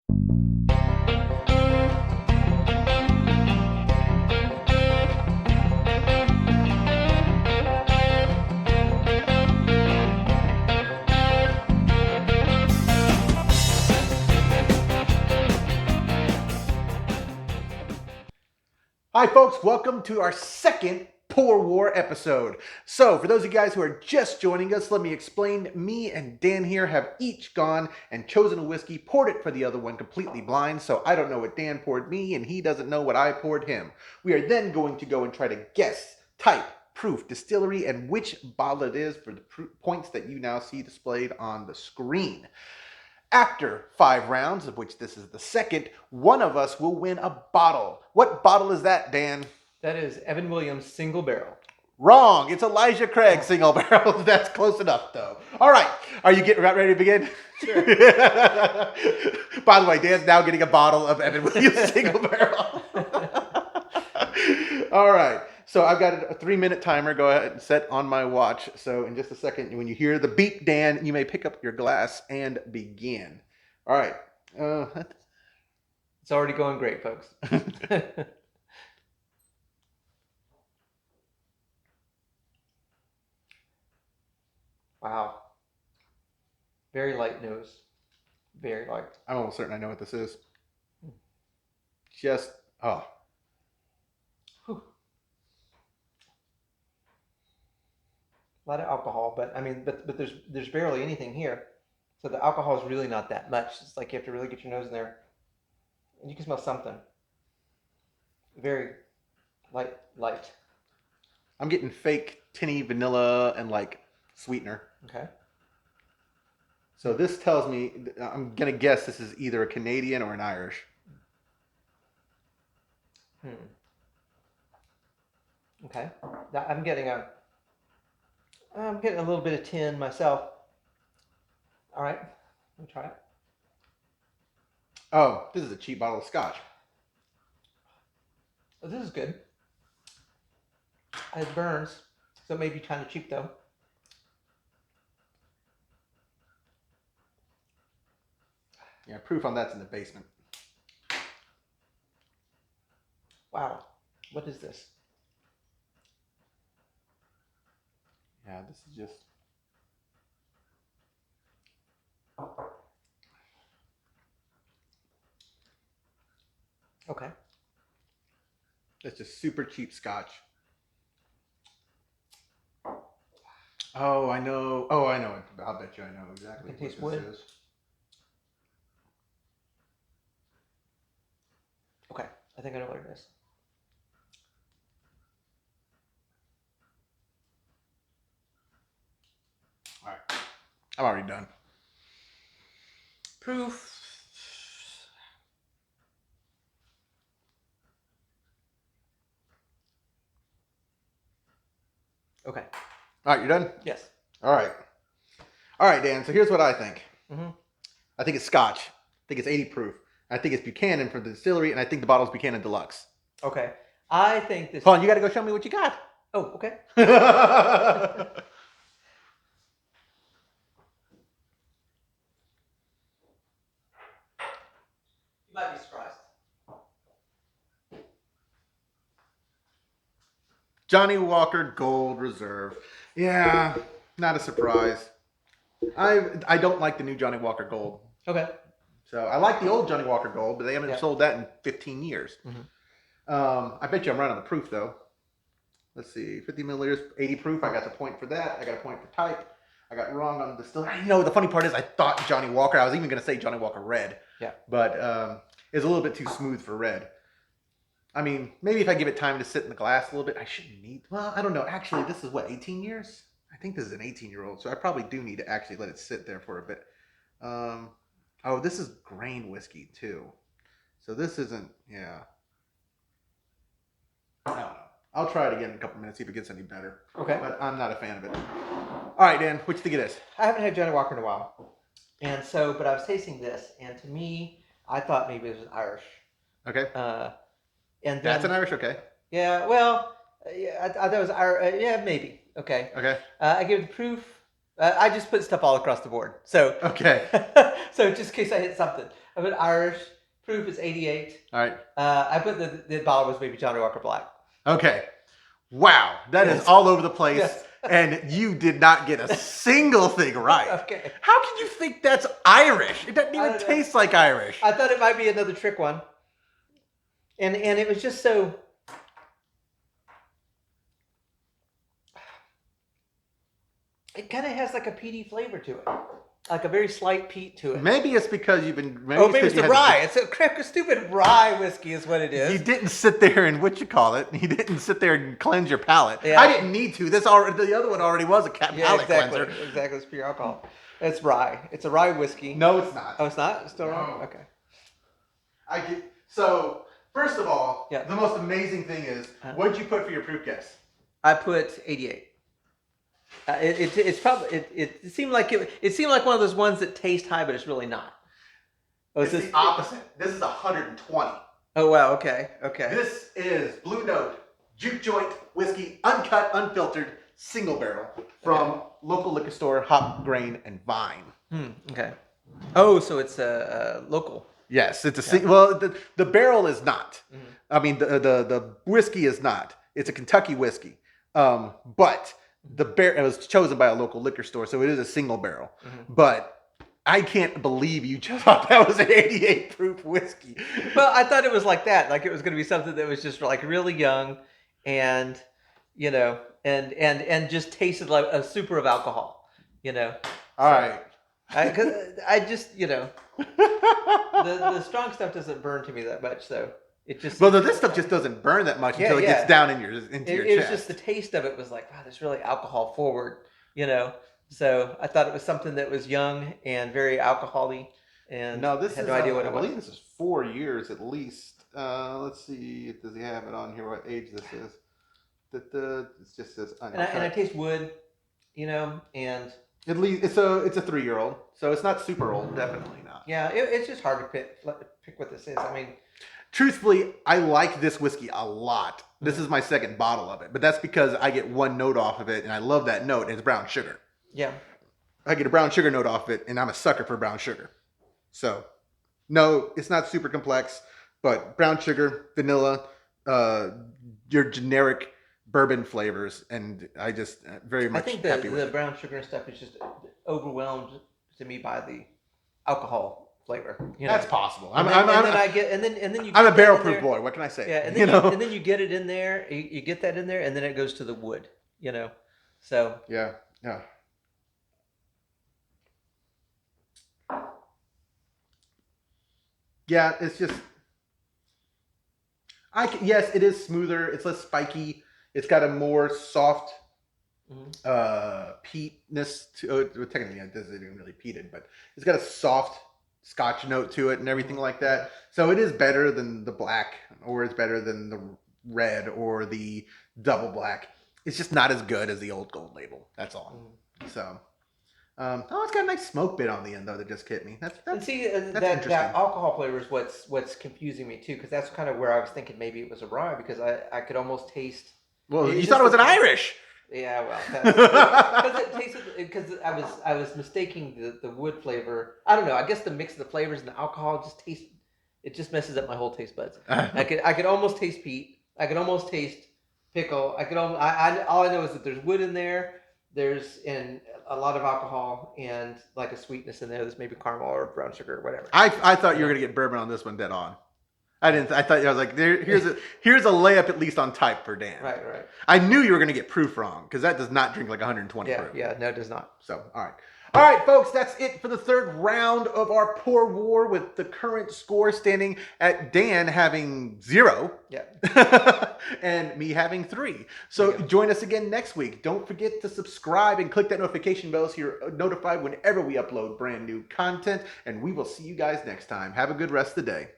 Hi, folks. Welcome to our second Pour War episode. So, for those of you guys who are just joining us, let me explain. Me and Dan here have each gone and chosen a whiskey, poured it for the other one completely blind, so I don't know what Dan poured me, and he doesn't know what I poured him. We are then going to go and try to guess type, proof, distillery, and which bottle it is for the points that you now see displayed on the screen. After 5 rounds, of which this is the second, one of us will win a bottle. What bottle is that, Dan? That is Evan Williams Single Barrel. Wrong. It's Elijah Craig Single Barrel. That's close enough, though. All right. Are you ready to begin? Sure. By the way, Dan's now getting a bottle of Evan Williams Single Barrel. All right. So I've got a 3-minute timer. Go ahead and set on my watch. So in just a second, when you hear the beep, Dan, you may pick up your glass and begin. All right. It's already going great, folks. Wow. Very light nose. Very light. I'm almost certain I know what this is. Just, oh. Whew. A lot of alcohol, but I mean, but there's barely anything here. So the alcohol is really not that much. It's like you have to really get your nose in there. And you can smell something. Very light. I'm getting fake tinny vanilla and like sweetener. Okay. So this tells me, I'm going to guess this is either a Canadian or an Irish. Okay. I'm getting a little bit of tin myself. All right. Let me try it. Oh, this is a cheap bottle of scotch. Oh, this is good. It burns, so it may be kind of cheap though. Yeah, proof on that's in the basement. Wow. What is this? Yeah, this is just... Okay. It's just super cheap scotch. Oh, I know. Oh, I know. I'll bet you I know exactly It tastes what this wood. is. Okay. I think I know what it is. All right. I'm already done. Proof. Okay. All right, you're done? Yes. All right. All right, Dan. So here's what I think. Mm-hmm. I think it's scotch. I think it's 80 proof. I think it's Buchanan from the distillery, and I think the bottle's Buchanan Deluxe. Okay. I think this. Hold on, you got to go show me what you got. Oh, okay. You might be surprised. Johnnie Walker Gold Reserve. Yeah, not a surprise. I don't like the new Johnnie Walker Gold. Okay. So I like the old Johnnie Walker Gold, but they haven't sold that in 15 years. Mm-hmm. I bet you I'm right on the proof though. Let's see, 50 milliliters, 80 proof. I got the point for that. I got a point for type. I got wrong on the distillery. I know the funny part is I thought Johnnie Walker. I was even going to say Johnnie Walker Red. Yeah. But it's a little bit too smooth for red. I mean, maybe if I give it time to sit in the glass a little bit, I shouldn't need. Well, I don't know. Actually, this is what, 18 years? I think this is an 18-year-old, so I probably do need to actually let it sit there for a bit. Oh, this is grain whiskey too. So this isn't. Yeah. I don't know. I'll try it again in a couple minutes, see if it gets any better. Okay. But I'm not a fan of it. All right, Dan, what you think it is? I haven't had Johnnie Walker in a while, and so, but I was tasting this, and to me, I thought maybe it was Irish. Okay. And then, That's an Irish, okay. Yeah, well, yeah, I thought it was Irish. Yeah, maybe. Okay. Okay. I give it the proof I just put stuff all across the board. So Okay. so just in case I hit something, I put Irish. Proof is 88. All right. I put the bottle was maybe Johnny Walker Black. Okay. Wow. That is Yes. all over the place. Yes. And you did not get a single thing right. Okay. How can you think that's Irish? It doesn't I even don't know. taste like Irish. I thought it might be another trick one. And it was just so. It kind of has like a peaty flavor to it, like a very slight peat to it. Maybe it's because you've been. Maybe it's you the had- rye. It's a crap, stupid rye whiskey, is what it is. You didn't sit there and what you call it. You didn't sit there and cleanse your palate. Yeah. I didn't need to. This already. The other one already was a palate exactly. cleanser. Exactly, it's pure alcohol. It's rye. It's a rye whiskey. No, it's not. Oh, it's not. It's still wrong. No. Okay. I get. So first of all, Yeah. the most amazing thing is, what did you put for your proof guess? I put 88. It's probably it seemed like it seemed like one of those ones that taste high, but it's really not. Oh, It's the opposite. This is 120. Oh wow. Okay. Okay. This is Blue Note Juke Joint Whiskey, uncut, unfiltered, single barrel from local liquor store, Hop, Grain, and Vine. Okay. Oh, so it's a local. Yes, it's a well. The barrel is not. I mean, the whiskey is not. It's a Kentucky whiskey, but it was chosen by a local liquor store, so it is a single barrel. But I can't believe you just thought that was an 88 proof whiskey. Well, I thought it was like that. Like it was going to be something that was just like really young, and you know, and just tasted like a super of alcohol. You know. All right. I just the strong stuff doesn't burn to me that much, so it just. Well, this stuff just doesn't burn that much until it gets down into your It was chest. just the taste of it was like, wow, that's really alcohol forward, you know. So I thought it was something that was young and very alcohol-y, and No, this had is. no idea what I it was. believe this is 4 years at least. Let's see. Does he have it on here? What age this is? It just says And I taste wood, you know, and at least it's a 3-year-old, so it's not super old. Definitely not. yeah, it's just hard to pick what this is. I mean, Truthfully, I like this whiskey a lot. This is my second bottle of it, but that's because I get one note off of it, and I love that note. And it's brown sugar. yeah, I get a brown sugar note off it, and I'm a sucker for brown sugar. So, no, it's not super complex, but brown sugar, vanilla, your generic bourbon flavors, and I just very much I think happy with the it. brown sugar and stuff is just overwhelmed to me by the alcohol flavor. You know? That's possible. And then you. I'm a get that barrel in proof there. boy. What can I say? Yeah, and then and then you get it in there. You get that in there, and then it goes to the wood. You know, so Yeah. Yeah, it's just. Yes, it is smoother. It's less spiky. It's got a more soft peatness to it. Well, technically, it doesn't even really peated, but it's got a soft Scotch note to it and everything like that. So it is better than the black, or it's better than the red or the double black. It's just not as good as the old gold label. That's all. So, it's got a nice smoke bit on the end though that just hit me. That's and see that's that interesting. alcohol flavor is what's confusing me too, because that's kind of where I was thinking maybe it was a rye, because I could almost taste. Well, It's you just thought it was an the- Irish. Yeah, well, because it tasted, because I was mistaking the wood flavor. I don't know. I guess the mix of the flavors and the alcohol just tastes. It just messes up my whole taste buds. I could almost taste peat. I could almost taste pickle. I could almost. All I know is that there's wood in there. There's a lot of alcohol and like a sweetness in there. There's maybe caramel or brown sugar or whatever. I thought you were gonna get bourbon on this one dead on. I didn't. I thought I was like, here's a layup at least on type for Dan. Right. I knew you were gonna get proof wrong because that does not drink like 120 Yeah. proof. Yeah. No, it does not. So all right, folks. That's it for the third round of our pour war, with the current score standing at Dan having 0. Yeah. And me having 3. So join us again next week. Don't forget to subscribe and click that notification bell so you're notified whenever we upload brand new content. And we will see you guys next time. Have a good rest of the day.